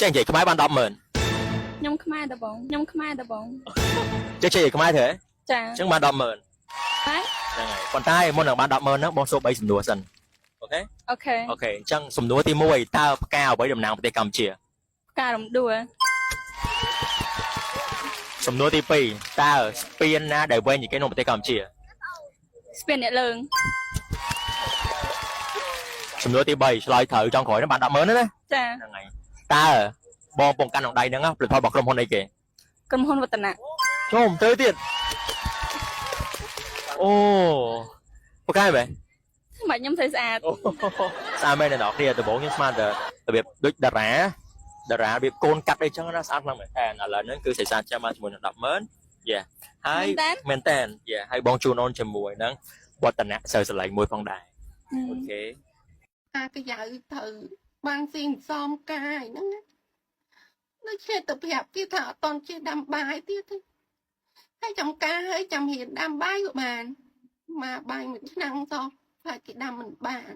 ចេះនិយាយខ្មែរបាន100000ខ្ញុំខ្មែរតបងខ្ញុំខ្មែរតបងចេះនិយាយខ្មែរទេចាអញ្ចឹងបាន100000ហើយហ្នឹងហើយប៉ុន្តែមុននឹងបាន100000ហ្នឹងបងសួរ3សំណួរសិនអូខេអូខេអូខេអញ្ចឹងសំណួរទី1តើផ្កាអ្វីតំណាងប្រទេសកម្ពុជាផ្ការំដួលសំណួរទី2តើស្ពានណាដែលវែងជាងគេក្នុងប្រទេសកម្ពុជាស្ពានអ្នកលើងសំណួរទី3ឆ្លើយត្រូវចង់ក្រោយហ្នឹងបាន100000ណាចាហ្នឹងហើយតើបងពងកាន់ក្នុងដៃហ្នឹងផលិតផលរបស់ក្រុមហ៊ុនអីគេក្រុមហ៊ុនវឌ្ឍនៈជុំទៅទៀតអូប្រកែបែសម្រាប់ខ្ញុំស្អាតស្អាតមែនដល់គ្នាដំបូងខ្ញុំស្មានតែរបៀបដូចតារារបៀបកូនកាត់អីចឹងណាស្អាតខ្លាំងមែនតែឥឡូវហ្នឹងគឺសេសាចាំមកជាមួយនឹង100000យេហើយមែនតែនយេហើយបងជូនអូនជាមួយនឹងវឌ្ឍនៈសើស្រឡៃមួយផងដែរអូខេអាកយៅទៅបានស៊ីសំកាយហ្នឹងដូចជាទៅប្រាប់គេថាអត់តន់ជាដាំបាយទៀតទេហើយចំការហើយចាំរៀនដាំបាយក៏បានមកបាយមួយឆ្នាំសោះហើយគេដាំមិនបាន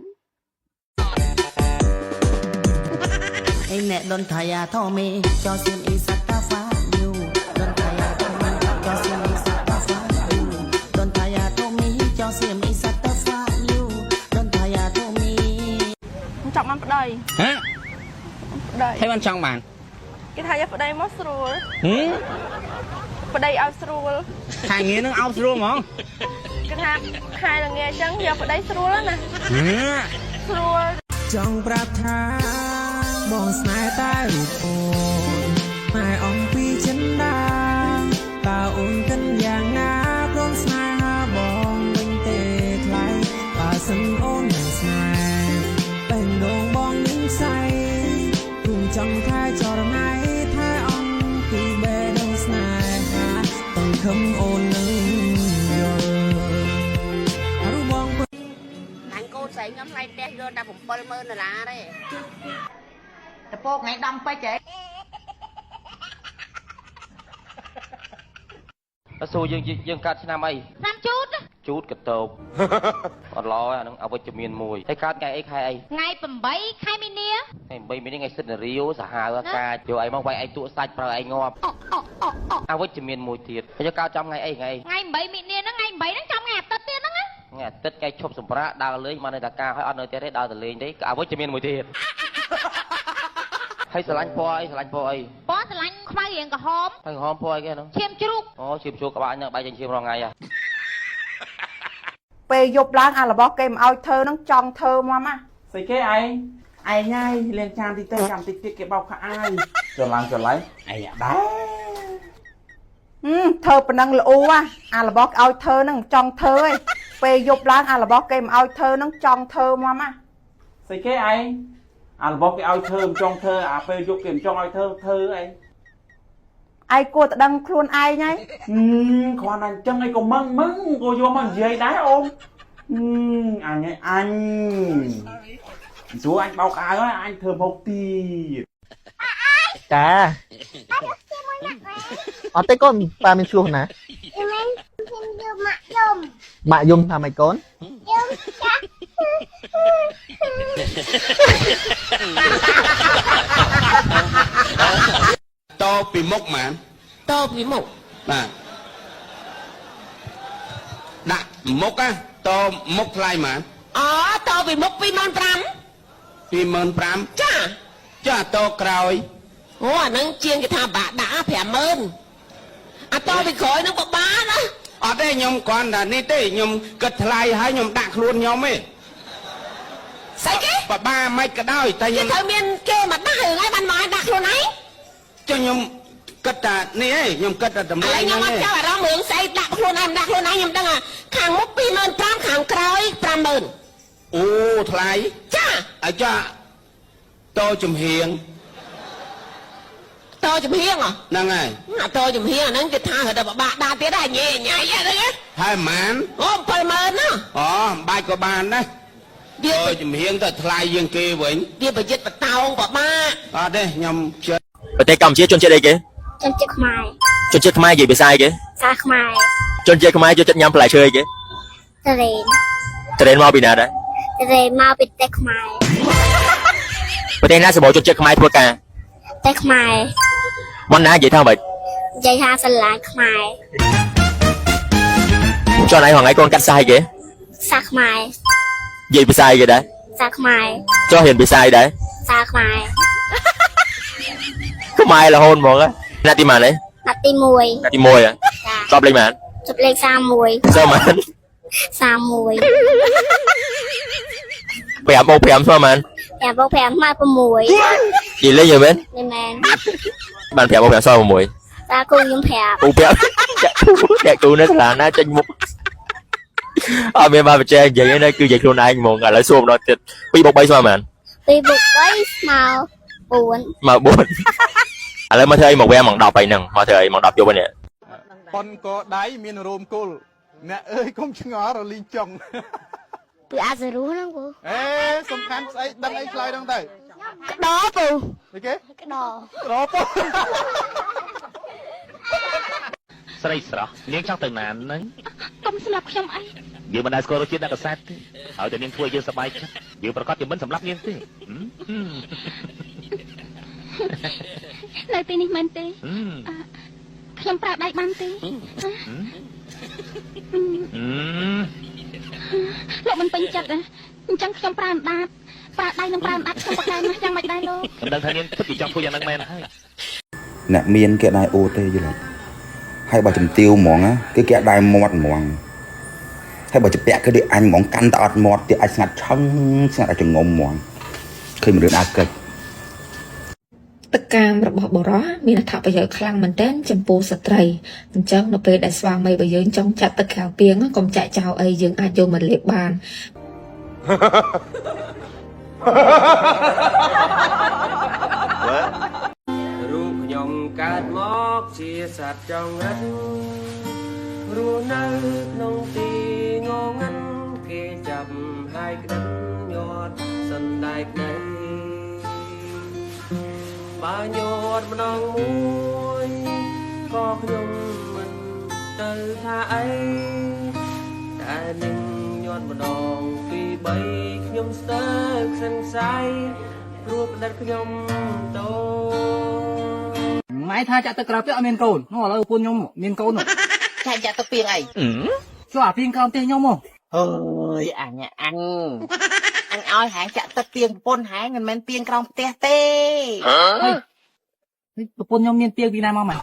ឯអ្នកដុនថាយ៉ាថោមេចោសៀមអ៊ីសាតាហ្វាយូដុនថាយ៉ាថោមេចោសៀមអ៊ីសាតាហ្វាយូដុនថាយ៉ាថោមេចោសៀមអ៊ីសាតាហ្វាយូដុនថាយ៉ាថោមេខ្ញុំចង់បានប្តីហ៎ប្តីហើយបានចង់បានគេថាយកប្តីមកស្រួលប្តីឲ្យស្រួលខែងារនឹងឲ្យស្រួលហ្មងគេថាខែល្ងាចអញ្ចឹងយកប្តីស្រួលណាស្រួលចង់ប្រាប់ថាបងស្នេហ៍តែរូបអូនតែអំពីចិនដាតើអូនគិតយ៉ាងណាព្រមស្នេហាបងវិញទេថ្លៃបើសិនអូនមិនស្នេហ៍បែងដងបងនឹងសៃព្រមចង់ថែចរណៃថែអង្គពីបេះដូងស្នេហាต้องខំអូននឹងយល់រូបបងអញកូនស្រីខ្ញុំថ្លៃផ្ទះយកតែ$70000ទេតែពកថ្ងៃដំពេជ្រហ៎អសួរយើងកាត់ឆ្នាំអីឆ្នាំជូតជូតកតោបអត់ឡអានឹងអវិជ្ជមានមួយហើយកាត់ថ្ងៃអីខែអីថ្ងៃ8ខែមីនាថ្ងៃ8មីនាថ្ងៃសិទ្ធិរាវសាហាវកាចយកអីមកវាយឯងទួសាច់ប្រើឯងងាប់អវិជ្ជមានមួយទៀតហើយកាត់ចំថ្ងៃអីថ្ងៃ8មីនាហ្នឹងថ្ងៃ8ហ្នឹងចំថ្ងៃអាទិត្យទៀតហ្នឹងថ្ងៃអាទិត្យថ្ងៃឈប់សម្រាកដើរលេងមកនៅតាការហើយអត់នៅទៀតទេដើរទៅលេងទេអវិជ្ជមានមួយទៀតហើយស្រឡាញ់ពណ៌អីស្រឡាញ់ពណ៌អីពណ៌ស្រឡាញ់ខ្មៅរៀងក្រហមហើយក្រហមពណ៌អីគេហ្នឹងឈាមជ្រូកអូឈាមជ្រូកក្បាលហ្នឹងបាយចេញឈាមរងថ្ងៃហ៎ពេលយប់ឡើងអារបស់គេមិនឲ្យធ្វើនឹងចង់ធ្វើមកម៉ាស្អីគេឯងហើយលៀងចានតិចទៅចាំតិចទៀតគេបោកខោអាយចន្លងចន្លៃឯងដែរធ្វើប៉ុណ្ណឹងល្អអារបស់ឲ្យធ្វើនឹងចង់ធ្វើឯងពេលយប់ឡើងអារបស់គេមិនឲ្យធ្វើនឹងចង់ធ្វើមកម៉ាស្អីគេឯងអារបស់គេឲ្យធ្វើមិនចង់ធ្វើអាពេលយប់គេមិនចង់ឲ្យធ្វើអីឯងគួរតែដឹងខ្លួនឯងហើយគ្រាន់តែអញ្ចឹងអីក៏មឹងក៏យកមកនិយាយដែរអូនអញសួរអញបោកអាវហើយអញធ្វើមុខទៀតចាអត់ទេកូនប៉ាមានឆ្លោះណាខ្ញុំយកម៉ាក់យំថាម៉េចកូនយំចាស់តោពីមុខហ្មងតោពីមុខបាទដាក់មុខណាតោមុខថ្លៃហ្មងអូតោពីមុខ25000 25000ចាតោក្រោយអូអាហ្នឹងជាងគេថាបាក់ដាក់50000អាតោពីក្រោយហ្នឹងក៏បានណាអត់ទេខ្ញុំគ្រាន់តែនេះទេខ្ញុំគិតថ្លៃហើយខ្ញុំដាក់ខ្លួនខ្ញុំទេស្អីគេបបាមិនក៏ដោយតែខ្ញុំត្រូវមានគេមកដាក់រឿងហើយបានមកដាក់ខ្លួនឯងចុះខ្ញុំគិតតែនេះឯងខ្ញុំគិតតែតម្លៃខ្ញុំអត់ចាប់អារម្មណ៍រឿងស្អីដាក់ខ្លួនឯងខ្ញុំដឹងខាងមុខ25000ខាងក្រោយ50000អូថ្លៃចាអាចាតោចំហៀងតោចំហៀងហ្នឹងហើយអាតោចំហៀងហ្នឹងគេថាតែបបាក់ដាក់ទៀតដែរញ៉ៃហ្នឹងហើយម៉ានអូ70000ណាអូបាច់ក៏បានដែរតោចំហៀងទៅថ្លៃជាងគេវិញវាប្រយុទ្ធបតោងបបាក់អត់ទេខ្ញុំជឿប្រទេសកម្ពុជាជនជាតិអីគេជនជាតិខ្មែរជនជាតិខ្មែរនិយាយភាសាអីគេភាសាខ្មែរជនជាតិខ្មែរចូលចិត្តញ៉ាំផ្លែឈើអីគេត្រេនមកពីណាដែរត្រេនមកពីប្រទេសខ្មែរប្រទេសណាសម្បូរជនជាតិខ្មែរធ្វើការ តែខ្មែរ Món ná vậy thôi mày. និយាយថាស្រឡាញ់ខ្មែរ Cho này hoàng ấy con cắt sai kìa. សាខ្មែរ Gì bị sai kìa đấy. សាខ្មែរ Cho hiền bị sai đấy. សាខ្មែរ Có mai là hôn một á. Nà tim mà đấy. ណាត់ទី1 Nà tim môi à. ចា Stop lên mà. ជប់លេខ31 Sao mà. 31 Phèm sao mà. 5 បូក5មក6 Gì lấy gì bên. នេះមែន Bạn phèm sao mà mùi. តាគូខ្ញុំប្រាប់ Cô phèm. Đẹp cô nó là nó tranh mục. Bên ba bạch trang vậy nó cứ vậy luôn anh một ngày lại xuông nó thịt. Pi bọc bay sao mà. 2 បូក3មក4 Mà 4. Lại mà thấy một em bằng đọc bay nè. Mà thấy bằng đọc vô bên nè. ប៉ុនក៏ដៃមានរោមគល់អ្នកអើយកុំឆ្ងល់រលីងចុង ពីអាចទៅរស់ហ្នឹងពូ អេសំខាន់ស្អីដឹងអីឆ្លើយហ្នឹងទៅ ក្តោពូ អីគេ ក្តោ រោពុ ស្រីស្រស់នាងចង់ទៅណាហ្នឹង កុំស្លាប់ខ្ញុំអី យើងមិនដែលស្គាល់រសជាតិដាក់កសែតទេហើយតែនាងធ្វើយើងសប្បាយចិត្តយើងប្រកាសជាមិនសម្លាប់នាងទេ នៅទីនេះមែនទេខ្ញុំប្រើដៃបានទេលោកមិនពេញចិត្តណាអញ្ចឹងខ្ញុំប្រើអណ្ដាតប្រើដៃនឹងប្រើអណ្ដាតខ្ញុំប្រកែណាស់យ៉ាងម៉េចដែរលោក មិនដឹងថានាងពិតជាចង់ធ្វើយ៉ាងហ្នឹងមែនហើយ អ្នកមានគេដែរអូទេយល់ហើយបើជំទាវហ្មងណាគឺគេដែរមាត់ហ្មងហើយបើជពាក់គឺដូចអញហ្មងកាន់តែអត់មាត់ទៀតអាចស្ងាត់ឆឹងស្ងាត់អាចងុំហ្មងឃើញមនុស្សដើរកិច្ច ទឹកកាមរបស់បុរសមានអត្ថប្រយោជន៍ខ្លាំងមែនទែនចំពោះស្ត្រីអញ្ចឹងនៅពេលដែលស្វាមីរបស់យើងចង់ចាត់ទឹកក្រៅពាងកុំចាក់ចោលអីយើងអាចយកមកលាបបាន រូបខ្ញុំកើតមកជាសត្វចង្រិតរស់នៅក្នុងទីងងឹតគេចាប់ហើយក្តិតញាត់សណ្ដែកដីបើញាត់ម្ដងមួយក៏ខ្ញុំមិនទៅថាអីតែនឹងញាត់ម្ដងពីរ3ខ្ញុំស្ទើរខ្សិនខ្សែព្រោះផ្ដិតខ្ញុំតូ ម៉ែថាចាក់ទឹកក្រៅពាក់អត់មានកូននោះឥឡូវប្រពន្ធខ្ញុំមានកូនចាក់ទឹកពីងអីចូលអាពីងក្រោមផ្ទះខ្ញុំមកអើយអញឲ្យហាងចាក់ទឹកពីងប្រពន្ធហាងមិនមែនពីងក្រោមផ្ទះទេប្រពន្ធខ្ញុំមានពីងពីណាមកម៉ែ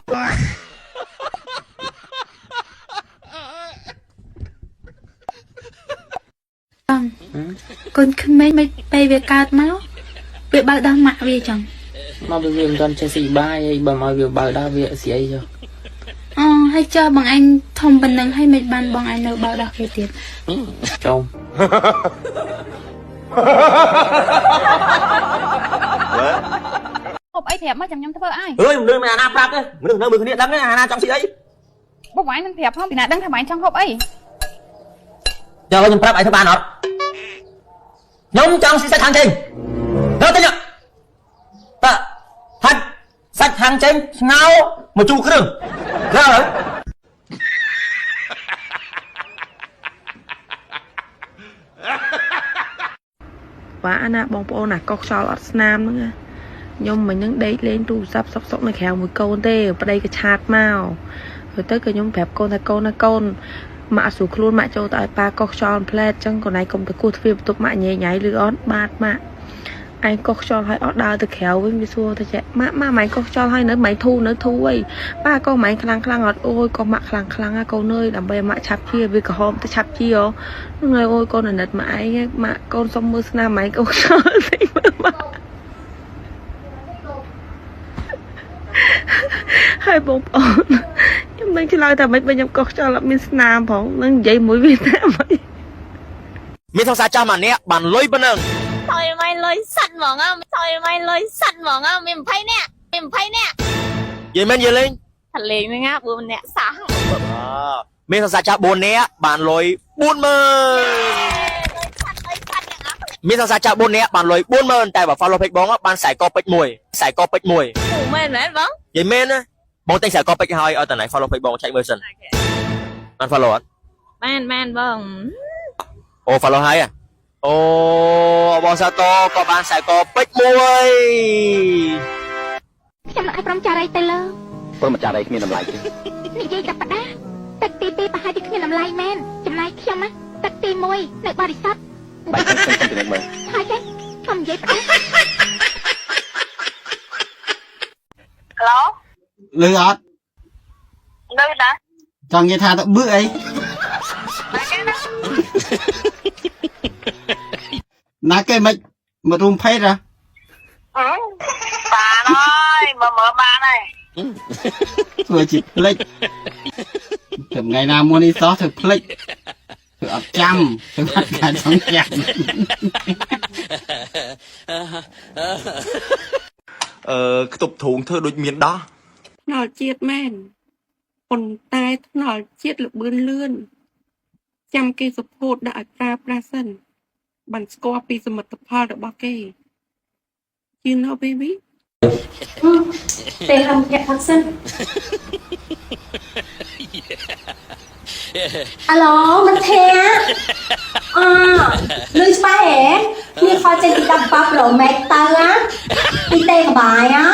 កូនក្មេងមិនពេលវាកើតមកវាបើដល់ម៉ាក់វាចឹង មកវាមិនទាន់ចេះស៊ីបាយហើយបើមកវាបើដល់វាស្អីចុះ អូហើយចុះបងអញធំប៉ុណ្ណឹងហើយមិនបានបងអញនៅបើដល់គេទៀត ចុំ ហូបអីប្រាប់មកចាំខ្ញុំធ្វើអី Ơi mình mày nào prap đấy. Mình đừng mừng đắng đấy nào trong xí ấy. បងអញមិនប្រាប់ផងពីណាដឹងថាបងអញចង់ហូបអី Cho mình prap ai thưa bạn hả? Nhóm trong xí sách hàng trên. Đâu tên nhỉ? Ta thật sách hàng trên ngao một chu khương. Ra rồi. បាទអាណាបងប្អូនណាកុកខ្យល់អត់ស្នាមហ្នឹងខ្ញុំមិននឹងដេកលេងទូរស័ព្ទសុកនៅក្រៅមួយកូនទេប្តីក៏ឆាតមកហើយទៅក៏ខ្ញុំប្រាប់កូនថាកូនម៉ាក់ស្រួលខ្លួនម៉ាក់ចូលទៅឲ្យប៉ាកុកខ្យល់ផ្លែតចឹងកូនឯងកុំទៅគោះទ្វារបន្ទប់ម៉ាក់ញ៉ៃញ៉ៃឬអត់បាទម៉ាក់ឯងកុកខ្យល់ឲ្យអត់ដើរទៅក្រៅវិញវាសួរថាម៉ាក់ម៉ាក់កុកខ្យល់ឲ្យនៅម៉ៃធូរអីប៉ាកុសម៉ៃខ្លាំងអត់អូយក៏ម៉ាក់ខ្លាំងហើយកូនអើយដើម្បីម៉ាក់ឆាប់ជាវាក្រហមទៅឆាប់ជាហ្នឹងហើយអូយកូនអាណិតម៉ាក់ឯងម៉ាក់កូនសុំមើលស្នាមម៉ៃកុកខ្យល់តិចមើលម៉ាក់ហើយបងប្អូនខ្ញុំនឹងឆ្លើយថាម៉េចបើខ្ញុំកុសខ្យល់អត់មានស្នាមផងនឹងនិយាយមួយវាថាម៉េច មានថងសាចាំអានេះបានលុយប៉ុណ្ណឹង thôi mày lôi sạch mỏng á thôi mày lôi sạch mỏng á mình phải nè vậy men gì lên thật liền mới ngáp bữa mình nè sáng មានថងសាចាំ4នាក់បានលុយ 40,000 មានថងសាចាំ4នាក់បានលុយ 40,000 តែបើ follow page បងបានខ្សែកពេជ្រមួយ ủa mày nói vâng និយាយមែនណាបងតែងខ្សែកពេជ្រឲ្យតើណៃ follow page បងចែកមើលសិនបាន follow អត់ man vâng អូ follow ហើយអូបងសាតូក៏បានខ្សែកពេជ្រមួយ ខ្ញុំនឹងឲ្យព្រមចារីទៅលើ ព្រមចារីគ្មានតម្លៃទេ និយាយតែបដាទឹកទី2ប្រហែលជាគ្មានតម្លៃមែនចំណាយខ្ញុំណាទឹកទី1នៅបរិស័ទ បាច់ខ្ញុំចំណេញមើល ហើយចេះខ្ញុំនិយាយបដា ឡូ លឺអត់ លឺណា ចង់និយាយថាទៅបឺអីណាគេមិនមករួមភេទហ៎ បានហើយមើលបានហើយ ធ្វើជាផ្លិចថ្ងៃណាមួយនេះសោះធ្វើផ្លិចធ្វើអត់ចាំធ្វើអត់ការចង់ចាំ ខ្ទប់ធូងធ្វើដូចមានដោះ ថ្នល់ជាតិមែនប៉ុន្តែថ្នល់ជាតិលបឿនលឿនចាំគេសពោតដាក់ឲ្យប្រើប្រាស់សិនបានស្គាល់ពីសមិទ្ធផលរបស់គេ You know baby ទេहम get action អាឡូមិនធាលឺច្បាស់ហ៎នេះខលចេញពីកាប់ប៉ាប្រូម៉េកទៅណាពីទេកបាយណា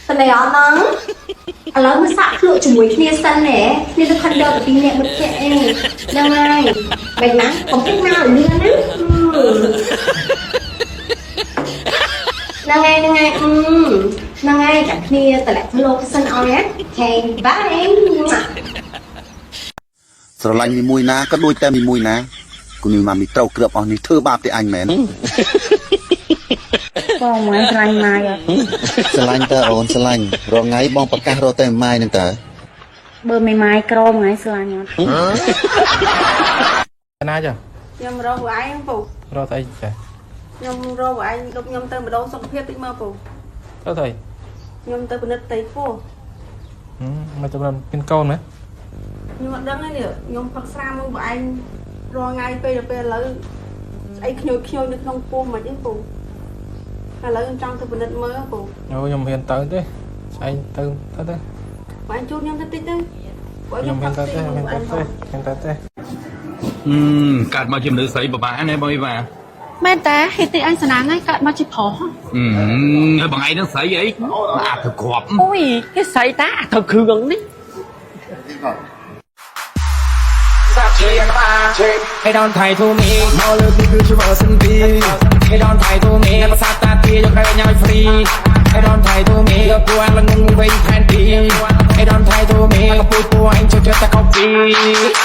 តលេអត់ហ្នឹងឥឡូវមកសាក់ភ្លក់ជាមួយគ្នាសិនហ៎គ្នាទៅខិនដល់ពីអ្នកមិត្តភក្តិអីហ្នឹងហើយបែបណាកុំភ្លេចមកលឿនណាហ្នឹងហើយចាំគ្នាតម្លាក់ធ្លោកសិនអស់ណាខេបាយ ស្រឡាញ់មីមួយណាក៏ដូចតែមីមួយណាគូនេះមកមីត្រូវគ្របអស់នេះធ្វើបាបទៅអញមែន បងមិនស្រឡាញ់ម៉ាយ ស្រឡាញ់តើអូនស្រឡាញ់រងថ្ងៃបងប្រកាសរកតែម៉ាយនឹងតើ បើមិនម៉ាយក្រមថ្ងៃស្រឡាញ់អត់ ណាចា ខ្ញុំរកឯងពូ រកស្អីចា ខ្ញុំរកឯងលោកខ្ញុំទៅម្ដងសុខភាពតិចមកពូ ទៅទៅ ខ្ញុំទៅពិនិត្យផ្ទៃពោះ មកចាំមានកូនណា ខ្ញុំអត់ដឹងទេនេះខ្ញុំផឹកស្រាមួយបងឯងរាល់ថ្ងៃពេលទៅពេលឥឡូវស្អីខ្ញួយនៅក្នុងពោះមិនអីពូឥឡូវខ្ញុំចង់ទៅពិនិត្យមើលពូ អូខ្ញុំហ៊ានទៅទេស្អីទៅទៅ បងឯងជួបខ្ញុំទៅតិចទៅ ខ្ញុំហ៊ានទៅទេហ៊ានទៅទេហ៊ានទៅទេ កាត់មកជាមនុស្សស្រីបបាណែបងអីបាទ មែនតាហេតុទីអញស្នាងហើយកើតមកជាប្រុស ហើយបងឯងនឹងស្រីអីអាទៅគ្រាប់ អូយគេស្រីតាទៅគ្រឿងនេះ Hey don't try to me មកលើពីគឺជា version 2 Hey don't try to me ភាសាតាទីយកទៅញ៉ាយ free Hey don't try to me យកពួរលងវិញផែនទី Hey don't try to me កពុយពួរអញចូលចិត្តតែ copy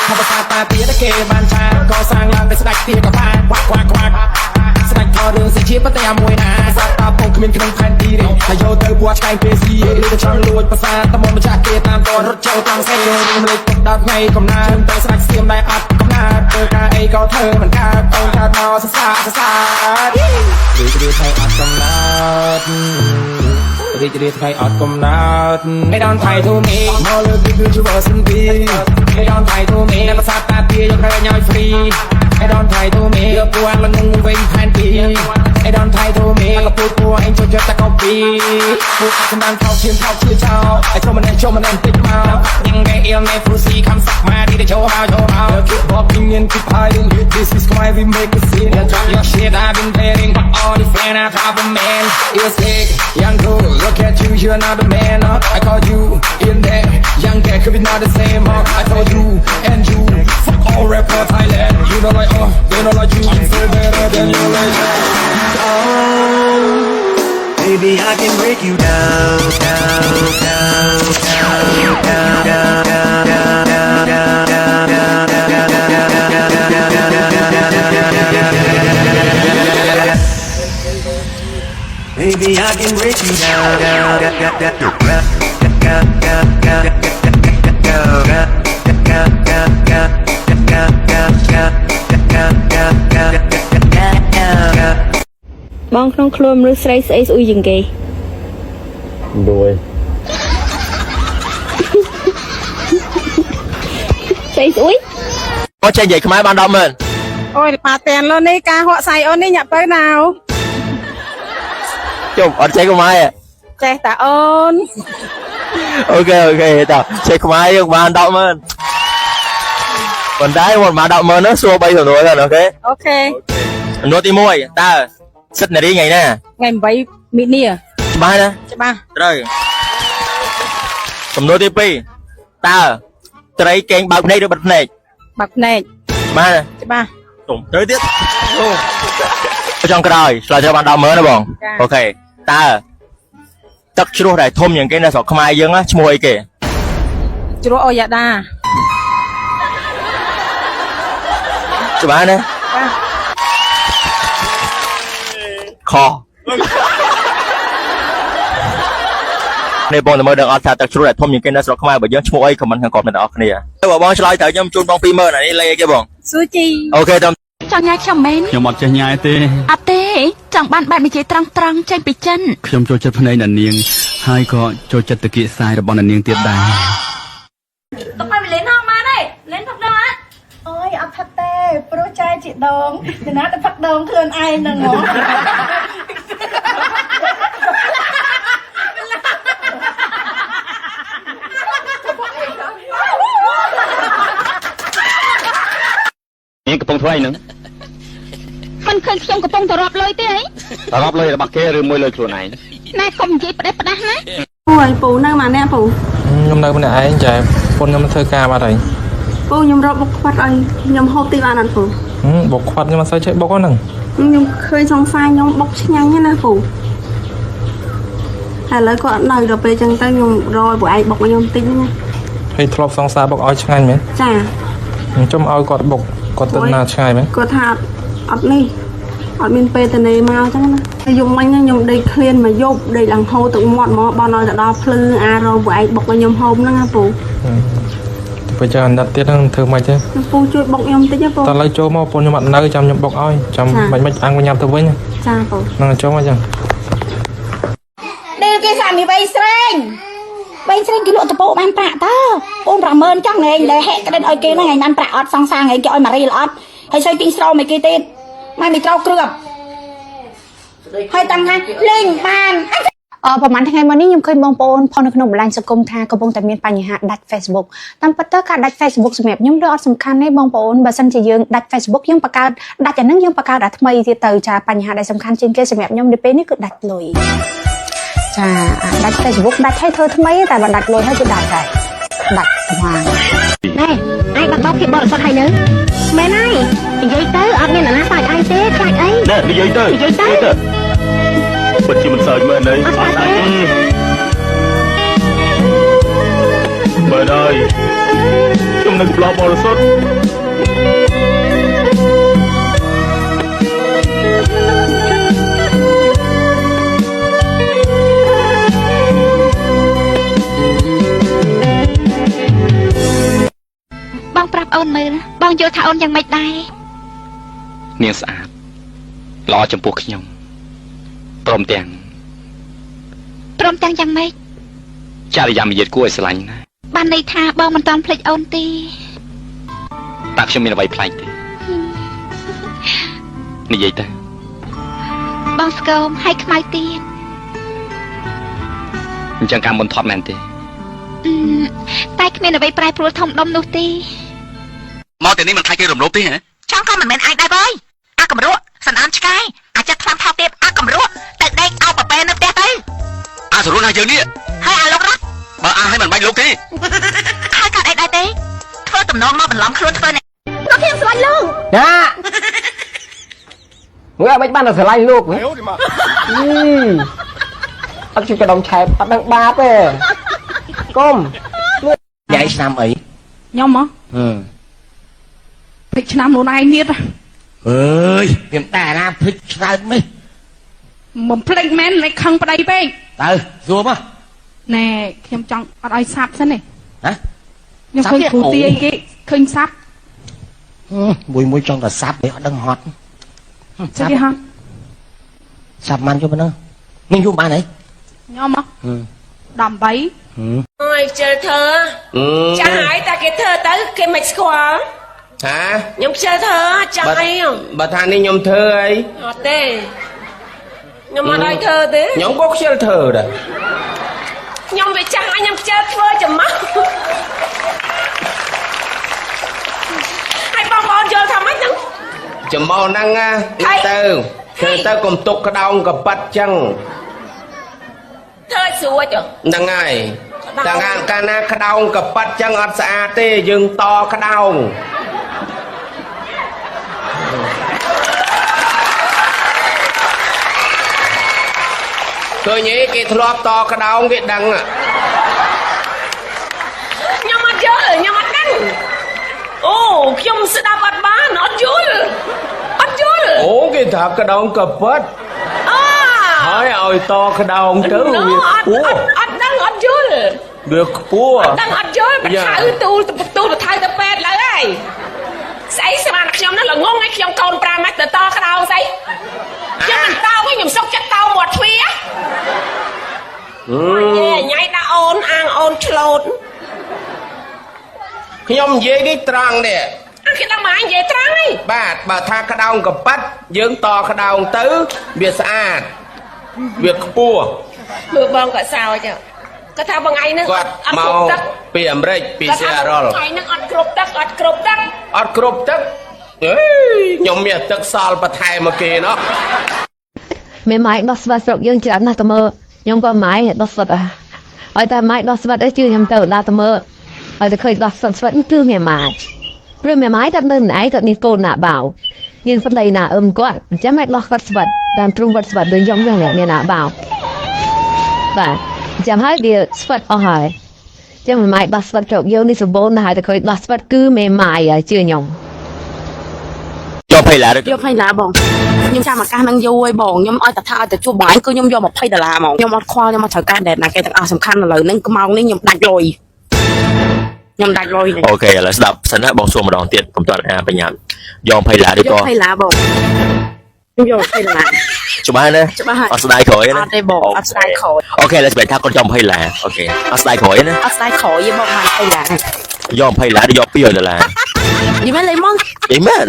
ភាសាតាទីតែគេបានឆាកសាងឡើងតែស្ដេចទីក៏បានខ្វាក់ស្ដេចថតរឿងសិជាប៉ុន្តែមួយណាសាតាពងគ្មានក្នុងផែនទីទេហើយយកទៅពួរឆ្កែពេលស៊ីឬទៅចង់លួចភាសាតែមកម្ចាស់គេតាមតរត់ចូលតាមសេរឿងលេខទឹកដល់ថ្ងៃកំណើតទៅស្ដេចស្ទៀមដែរអត់កំណើតធ្វើការអីក៏ធ្វើមិនកើតអូនកើតមកសរសើររីករាយថ្ងៃអត់កំណើតរីករាយថ្ងៃអត់កំណើត Hey don't try to me មកលើពីគឺជា version 2 Hey don't try to me ភាសាតាទីយកទៅញ៉ាយ free Hey don't try to me យកពួរលងវិញផែនទី Hey don't try to me កពុយពួរអញចូលចិត្តតែ copy ពួកសម្ដៅថោកឈាមថោកឈឺចោលឲ្យចូលម្នាក់តិចមកញ៉ាំគេអៀលណែ Fruity ខំសាក់មកទីទៅចូលមកKeep walking and keep hiding This is why we make a scene Drop your shit I've been dating But all the fan I top a man You're sick, young girl Look at you, you're not a man I called you in there Young guy could be not the same I told you and you Fuck all rapper Thailand You know like they know like you So better than your legend Baby, I can break you down, down, down, down, down, down, down, down, down, down, down, down, Baby, I can break you down, down, down, down, down, down, down, down. បងក្នុងខ្លួនមនុស្សស្រីស្អីស្អុយជាងគេ đuôi ស្អីស្អុយ អូចេះនិយាយខ្មែរបាន 100000 អូយប៉ាតែនលើនេះការហក់សៃអូននេះញាក់ទៅណៅ ជុំអត់ចេះខ្មែរ ចេះតាអូន អូខេតើចេះខ្មែរយើងបាន 100000 ប៉ុន្តែមិនបាន 100000 នោះសួរ3សំណួរទៅអូខេ អូខេ សំណួរទី1តើសិទ្ធិនារីថ្ងៃណា ថ្ងៃ8មិនិនា ខ ច្បាស់ណា ច្បាស់ ត្រូវសំណួរទី2តើត្រីកេងបើកភ្នែកឬបិទភ្នែក បាក់ភ្នែក បាទ ច្បាស់ ទុំទៅទៀតអូចុងក្រោយឆ្លើយត្រូវបាន100000ណាបងអូខេតើទឹកជ្រោះដែលធំជាងគេនៅស្រុកខ្មែរយើងឈ្មោះអីគេ ជ្រោះអូយ៉ាដា ច្បាស់ណាខនេះបងតើមើលដឹងអត់ថាទឹកជ្រោះដែលធំជាងគេនៅស្រុកខ្មែរបើយើងឈ្មោះអីខមមិនខាងគាត់អ្នកនរគ្នាទៅបងឆ្លើយត្រូវខ្ញុំជូនបង20000អានេះលេខអីគេបង ស៊ូជី អូខេតើ ចង់ញ៉ាំខ្ញុំមែន ខ្ញុំអត់ចេះញ៉ាយទេ អត់ទេចង់បានបែបនិយាយត្រង់ចេញពីចិន ខ្ញុំចូលចិត្តភ្នែកអ្នកនាងហើយក៏ចូលចិត្តតាគៀកសាយរបស់អ្នកនាងទៀតដែរ ទុកឲ្យវាលេងហងបានទេលេងផឹកដងអត់ អូយអត់ផឹកទេព្រោះចាយជាដងពីណាទៅផឹកដងខ្លួនឯងហ្នឹងហ៎ នាងកំពុងធ្វើអីហ្នឹង មិនឃើញខ្ញុំកំពុងទៅរាប់លុយទេអី រាប់លុយរបស់គេឬមួយលុយខ្លួនឯង ណែកុំនិយាយផ្ដេសផ្ដាស់ណា អូយពូនៅម៉ាអ្នកពូ ខ្ញុំនៅម្នាក់ឯងចាពុនខ្ញុំធ្វើការបាត់ហើយ ពូខ្ញុំរកបុកខ្វាត់ឲ្យខ្ញុំហូបទីបានអត់ពូ បុកខ្វាត់ខ្ញុំអត់សូវចេះបុកហ្នឹង ខ្ញុំឃើញសង្សារខ្ញុំបុកឆ្ងាញ់ណាពូតែឥឡូវគាត់អត់នៅដល់ពេលចឹងទៅខ្ញុំរកពួកឯងបុកឲ្យខ្ញុំតិចណា ហើយធ្លាប់សង្សារបុកឲ្យឆ្ងាញ់មែន ចា ខ្ញុំឲ្យគាត់បុកគាត់ទៅណាឆ្ងាយមែន គាត់ថាអត់នេះអត់មានពេលទៅនេមកចឹងណាយប់មិញខ្ញុំដេកឃ្លានមកយប់ដេកឡើងហូរទឹកមាត់មកបនឲ្យទៅដល់ភ្លឺអារោពួកឯងបុកឲ្យខ្ញុំហូបហ្នឹងណាពូ បើចាំអាណិតទៀតហ្នឹងធ្វើម៉េចទេ ពូជួយបុកខ្ញុំតិចណាពូ តើឥឡូវចូលមកពុនខ្ញុំអត់នៅចាំខ្ញុំបុកឲ្យចាំមិនអង្គញ៉ាំទៅវិញ ចាពូ ហ្នឹងចូលមកចឹង នេះគេសាមីវៃស្រេងគេលក់តពោបានប្រាក់តើអូន50000ចង់ឯងដែលហែកក្តិនឲ្យគេហ្នឹងឯងបានប្រាក់អត់សងសាងឯងគេឲ្យ1រៀលអត់ហើយស្អីពីងស្រោមកគេទៀតមិនមានត្រូវគ្រឿបហើយតាំងថាលេងបានប្រហែលថ្ងៃមកនេះខ្ញុំឃើញបងប្អូនផុសនៅក្នុងបណ្ដាញសង្គមថាកំពុងតែមានបញ្ហាដាច់ Facebook តាមពិតទៅការដាច់ Facebook សម្រាប់ខ្ញុំគឺអត់សំខាន់ទេបងប្អូនបើសិនជាយើងដាច់ Facebook យើងបង្កើតដាច់អាហ្នឹងយើងបង្កើតអាថ្មីទៀតទៅចាបញ្ហាដែលសំខាន់ជាងគេសម្រាប់ខ្ញុំនៅពេលនេះគឺដាច់លុយចាដាច់ Facebook ដាច់ឲ្យធ្វើថ្មីតែបើដាច់លុយហើយគឺដាច់ហើយដាច់ស្មាណែឯងបាត់បោកភាពបរិសុទ្ធហើយនៅមែនហើយនិយាយទៅអត់មានអ្នកណាសើចឯងទេខ្លាចអីណែនិយាយទៅពិតជាមិនសើចមែនទេអត់សើចទេបើហើយខ្ញុំនឹងផ្លោះបរិសុទ្ធបងប្រាប់អូនមើលបងយល់ថាអូនយ៉ាងម៉េចដែរនាងស្អាតល្អចំពោះខ្ញុំព្រមទាំងយ៉ាងម៉េចចរិយាមាយាទគួរឲ្យស្រឡាញ់ណាបានន័យថាបងមិនតន់ភ្លេចអូនទេតើខ្ញុំមានអ្វីប្លែកទេនិយាយទៅបងស្គមហើយខ្មៅទៀតអញ្ចឹងការមុនថត់មែនទេតែគ្មានអ្វីប្រែប្រួលធំដុំនោះទេមកតែនេះមិនខ្លាចគេរំលោភទេហ៎ចង់ក៏មិនមែនឯងដែរបងអាកំរក់សណ្ដានឆ្កែអាចចាត់ខ្លាំងថោកទៀតអាកំរក់ទៅដេកឲ្យប៉ប៉ែនៅផ្ទះទៅអាសរុនណាយើងនេះហើយអាលោករត់បើអាឲ្យមិនបាច់លោកទេហើយក៏អីដែរទេធ្វើតំណងមកបន្លំខ្លួនធ្វើនេះក៏ខ្ញុំស្រឡាញ់លោកណាមើលឲ្យមិនបានស្រឡាញ់លោកអត់ជួយកដុំឆែបអត់ដឹងបាបទេកុំញ៉ៃឆ្នាំអីខ្ញុំហ៎ភ្លេចឆ្នាំខ្លួនឯងទៀតអើយខ្ញុំតែណាភ្លេចឆ្នាំនេះមិនភ្លេចមែនលេចខឹងប្តីពេកទៅសួរមកណែខ្ញុំចង់អត់ឲ្យសាប់សិនទេហ៎ខ្ញុំឃើញគ្រូទាយគេឃើញសាប់មួយចង់តែសាប់ទេអត់ដឹងហត់សាប់គេហត់សាប់មិនយប់ហ្នឹងនេះយប់បានអីខ្ញុំហ៎18អើយខ្ជិលធ្វើចាស់ហើយតែគេធ្វើទៅគេមិនស្គាល់ហាខ្ញុំខ្ជិលធ្វើចាស់ហើយបើថានេះខ្ញុំធ្វើអីអត់ទេខ្ញុំអត់ឲ្យធ្វើទេខ្ញុំក៏ខ្ជិលធ្វើដែរខ្ញុំវាចាស់ហើយខ្ញុំខ្ជិលធ្វើចាំមកហើយបងប្អូនយល់ថាម៉េចហ្នឹងចំមកហ្នឹងទៅធ្វើទៅកុំទុកក្តោងកប៉ាត់ចឹង សួរចុះ ហ្នឹងហើយតាំងកាលណាក្តោងកប៉ាត់ចឹងអត់ស្អាតទេយើងតក្តោងឃើញទេគេធ្លាប់តក្តោងគេដឹងខ្ញុំអត់យល់ខ្ញុំអត់ដឹងអូខ្ញុំស្ដាប់អត់បានអត់យល់អូគេថាក្តោងកប៉ាត់ហើយឲ្យតក្តោងទៅវាខ្ពស់អត់ដឹងអត់យល់ វាខ្ពស់អត់ដឹងអត់យល់បថៅទូលបថៅទៅពេទ្យឡើយហើយស្អីស្មានខ្ញុំហ្នឹងល្ងងឲ្យខ្ញុំកូន5ម៉ាច់ទៅតក្តោងស្អីខ្ញុំមិនតោវិញខ្ញុំសុកចិត្តតោមាត់ទ្វាញ៉ៃដាក់អូនអាងអូនឆ្លូត ខ្ញុំនិយាយនេះត្រង់នេះ គេដឹងមកនិយាយត្រង់ហី បាទបើថាក្តោងកប៉ាត់យើងតក្តោងទៅវាស្អាតវាខ្ពស់ មើលបងគាត់សើចគាត់ថាបងឯងហ្នឹងអត់គ្រប់ទឹក ពីអាមេរិកពីសេអារ៉ុល ឯងហ្នឹងអត់គ្រប់ទឹកអត់គ្រប់ទឹក អត់គ្រប់ទឹកអេខ្ញុំមានទឹកសល់បន្ថែមមកគេណោះ មេម៉ាយដោះស្វាត់ស្រុកយើងច្រើនណាស់តើមើលខ្ញុំក៏ម៉ាយដោះស្វាត់ឲ្យតែម៉ាយដោះស្វាត់អីជឿខ្ញុំទៅដល់តើមើលឲ្យតែឃើញដោះស្វាត់គឺមេម៉ាយព្រោះមេម៉ាយតែនៅណៃទៅនេះកូនណាបោយើងស្ដីណាគាត់អញ្ចឹងម៉ាយដោះគាត់ស្វាត់តាមទ្រង់វត្តស្វាត់ដូចខ្ញុំហ្នឹងអ្នកណាបោបាទចាំហើយវាស្វាត់អស់ហើយចាំមេម៉ាយដោះស្វាត់ស្រុកយើងនេះសម្បូរណាស់ហើយតែឃើញដោះស្វាត់គឺមេម៉ាយជឿខ្ញុំ យកផៃឡា យកផៃឡាបងខ្ញុំចាំឱកាសហ្នឹងយូរហើយបងខ្ញុំឲ្យតែថាឲ្យតែជួបបងឯងគឺខ្ញុំយក$20ហ្មងខ្ញុំអត់ខ្វល់ខ្ញុំអត់ត្រូវការដែរណាគេទាំងអស់សំខាន់ឥឡូវហ្នឹងខ្មោងនេះខ្ញុំដាច់លុយអូខេឥឡូវស្ដាប់សិនណាបងសួរម្ដងទៀតកុំតអាបញ្ញាយកផៃឡាឬក៏យកផៃឡាបងខ្ញុំយកផៃឡាច្បាស់ណាអត់ស្ដាយក្រោយណា អត់ទេបងអត់ស្ដាយក្រោយ អូខេឥឡូវស្បែកថាគាត់យកផៃឡាអូខេអត់ស្ដាយក្រោយណា អត់ស្ដាយក្រោយទេបងផៃឡាយកផៃឡាឬយក$200 យីមែនលេមក យីមែន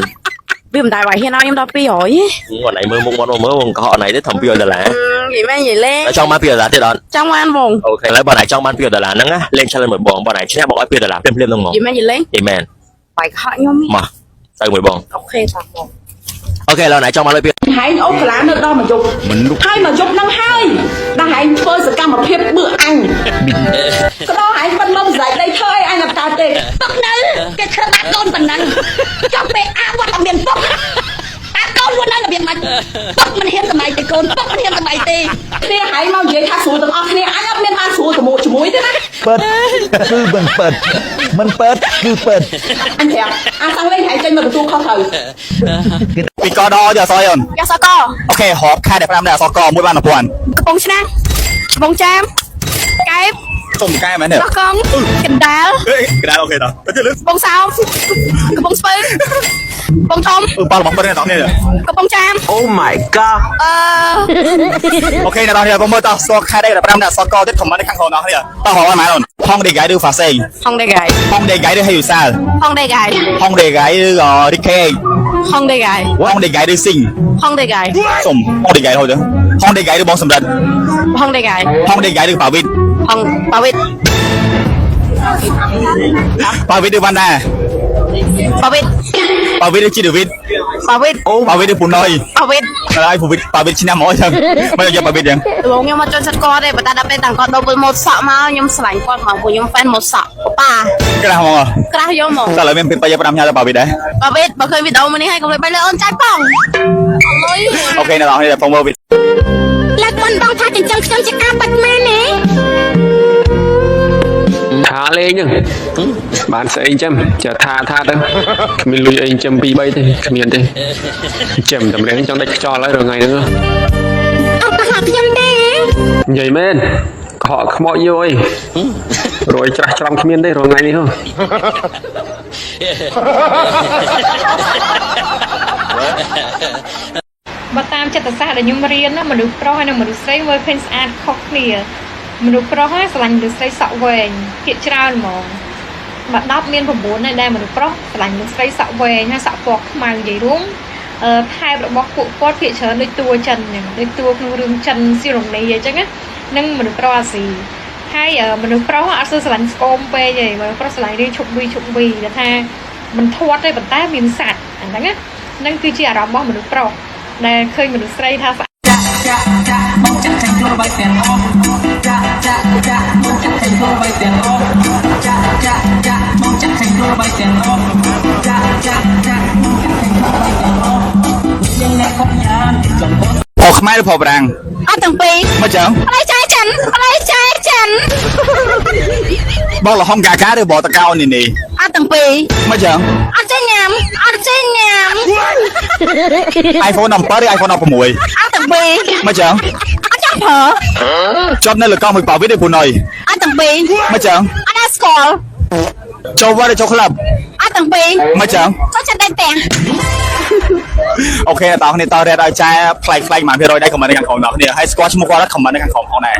វាមិនដែរវាហ៊ានឲ្យខ្ញុំដល់200ទេ គាត់ណៃមើលមុខមកមើលបងកុហកណៃទេធំ$200 យីមែនយីលេ ចង់បាន$200ទៀតអត់ ចង់បានបង អូខេឥឡូវបងណៃចង់បាន$200ហ្នឹងណាលេង challenge មួយបងណៃឈ្នះបងឲ្យ$200ភ្លាមៗហ្នឹងហ្មង យីមែនយីលេយីមែន បាយខកខ្ញុំមកទៅមួយបង អូខេតាមបង អូខេឥឡូវណៃចង់បានលុយហែងអូកាឡានៅដល់មកយប់ហើយមកយប់ហ្នឹងហើយដល់ហែងធ្វើសកម្មភាពបឺអញក៏ដល់ហែងមិនលំស្រែកដីធ្វើអីអញអត់កើតទេទុកនៅគេធ្វើបាត់កូនប៉ុណ្ណឹងចង់ពេលអាវត្តអត់មានទុកអាកូនមួយនៅរបៀបម៉េចទុកមិនហ៊ានសម្ដែងទេកូនទុកមិនហ៊ានសម្ដែងទេពេលហែងមកនិយាយថាស្រួលទាំងអស់គ្នាអញអត់មានបានស្រួលជាមួយទេណា ពិតគឺមិនពិតមិនពិតគឺពិត អញប្រាប់អាសាំងលេងហែងចេញមកទទួលខុសត្រូវ ពីកដយកអសយអូន យ៉ាសកអូខេហបខែតែ5ដែរអសកមួយបាន1000 កំពង់ឆ្នាំងកំពង់ចាមកែប សុំកែមែនទេ ដោះកងកណ្ដាល កណ្ដាលអូខេតើទៅលើ កំពង់សោមកំពង់ស្ពឺកំពង់ធំ បាល់របស់បងនេះដល់នេះ កំពង់ចាម Oh my god អូខេដល់នេះបងមើលតោះសកខែតែ5ដែរអសកទៀតខមមិនខាងក្រោមដល់នេះតោះហៅម៉ែអូនហងដេហ្គៃឬហ្វាសេង ហងដេហ្គៃ ហងដេហ្គៃឬហេយូសាល ហងដេហ្គៃ ហងដេហ្គៃឬក៏រីខេ ហងដេហ្គៃ ហងដេហ្គៃឬស៊ីង ហងដេហ្គៃ សុំហងដេហ្គៃហូចទៅហងដេហ្គៃឬបងសំរិទ្ធ ហងដេហ្គៃ ហងដេហ្គៃឬបាវិត ហងបាវិត បាវិតឬវ៉ាន់ដា បាវិត បាវិតឬជីដេវីត បាវិត អូបាវិតឬពូណុយ បាវិត ហើយបាវិតឈ្នះមកចឹងមិនយកបាវិតចឹង លោកខ្ញុំមកចូលចិត្តគាត់ទេប៉ុន្តែដល់ពេលតាំងគាត់ដូរម៉ូតសក់មកខ្ញុំស្រឡាញ់គាត់មកព្រោះខ្ញុំហ្វេនម៉ូតសក់ប៉ា ក្រាស់ហ្មង ក្រាស់យកមក តែឥឡូវមានពេល5ញ៉ាំទៅបាវិតដែរ បាវិតបើឃើញវីដេអូមួយនេះហើយកុំលេបលើអូនចាច់ផងអើយ អូខេអ្នកនរនេះផងមើលវីដេអូ លើកមុនបងថាចិញ្ចឹមខ្ញុំជាការបាច់មែនទេ ថាលេងហ្នឹងបានស្អីចឹងចាថាទៅគ្មានលុយអីចឹង2 3ទេគ្មានទេចឹងតម្រែងចង់ដាច់ខ្យល់ហើយរងៃហ្នឹង អត់ប្រហាខ្ញុំទេ និយាយមែនកុហកខ្មោចយកអីរយច្រាស់ច្រាំគ្មានទេរងៃនេះហ៎ បើតាមចិត្តសាស្ត្រដែលខ្ញុំរៀនណាមនុស្សប្រុសហើយនិងមនុស្សស្រីមើលឃើញស្អាតខុសគ្នាមនុស្សប្រុសហ្នឹងស្រឡាញ់មនុស្សស្រីសក់វែងភាគច្រើនហ្មងមក10មាន9ដែរដែលមនុស្សប្រុសស្រឡាញ់មនុស្សស្រីសក់វែងហើយសក់ពណ៌ខ្មៅនិយាយរួមថែបរបស់ពួកគាត់ភាគច្រើនដូចតួចិនអញ្ចឹងដូចតួក្នុងរឿងចិនស៊ីរ៉ូនីអញ្ចឹងណានឹងមនុស្សប្រុសអាស៊ីហើយមនុស្សប្រុសអត់សូវស្រឡាញ់ស្គមពេកទេមនុស្សប្រុសស្រឡាញ់រឿងឈប់វីដែលថាមិនធាត់ទេប៉ុន្តែមានសាច់អញ្ចឹងណានឹងគឺជាអារម្មណ៍របស់មនុស្សប្រុសដែលឃើញមនុស្សស្រីថា ផុសខ្មែរឬផុសបារាំង អត់ទាំងពីរ មកចឹង ផ្លែចាយចិនផ្លែចាយចិន បងលហុងកាកាឬបងតកោនេះនេះ អត់ទាំងពីរ មកចឹង អត់ចេះញ៉ាំអត់ចេះញ៉ាំ iPhone 17ឬ iPhone 16 អត់ទាំងពីរ មកចឹង អត់ចង់ប្រើ ជាប់នៅលើកោះមួយប៉ាវិតទេពូណុយ អត់ទាំងពីរ មកចឹង អត់ដល់ស្គាល់ ចូលវត្តឬចូលក្លឹប អត់ទាំងពីរ មកចឹង ចូលចិត្តតែទាំង អូខេអ្នកនរគ្នាតរ៉េតឲ្យចែផ្លែកៗ1%ដែរខមមិននៅខាងក្រោមអ្នកនរគ្នាហើយស្គាល់ឈ្មោះគាត់ខមមិននៅខាងក្រោមផងដែរ